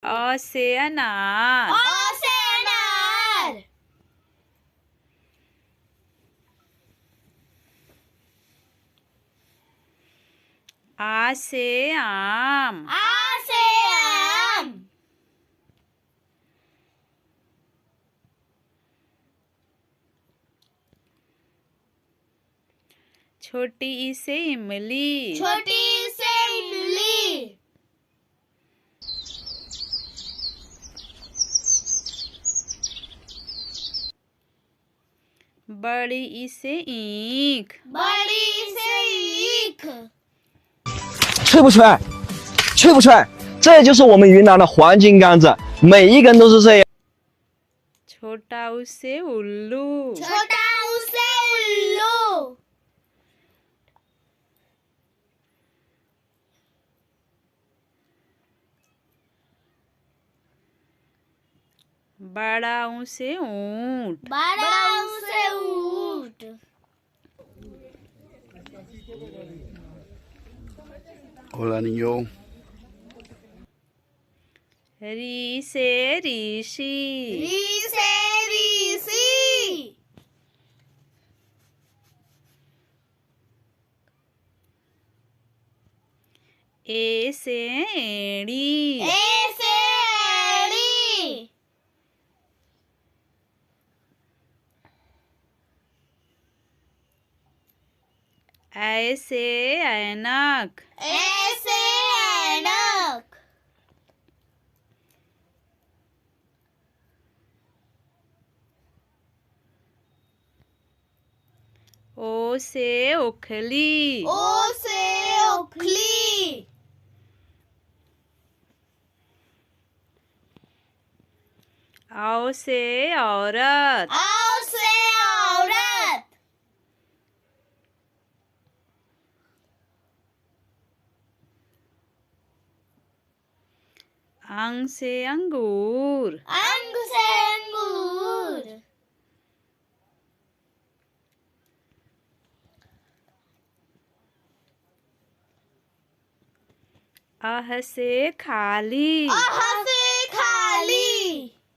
अ से अनार। अ से अनार। आ से आम। आ से आम। छोटी ई से इमली। छोटी ई से इमली। बड़ी ई से ईख। बड़ी ई से ईख। 吹不吹？吹不吹？这就是我们云南的黄金杆子，每一根都是这样。 छोटा ऊ से उल्लू। छोटा ऊ से उल्लू। बड़ा ऊ से ऊंट। बड़ा ऊ से ऊंट। Hola, niño. री से ऋषि। री से ऋषि। ए से एड़ी। ए से एड़ी। ऐ से ऐनक। ए से ऐनक। ओ से ओखली। ओ से ओखली। औ से औरत। औ से औरत। अंग से अंगूर। अंग से अंगूर। अह से खाली। अह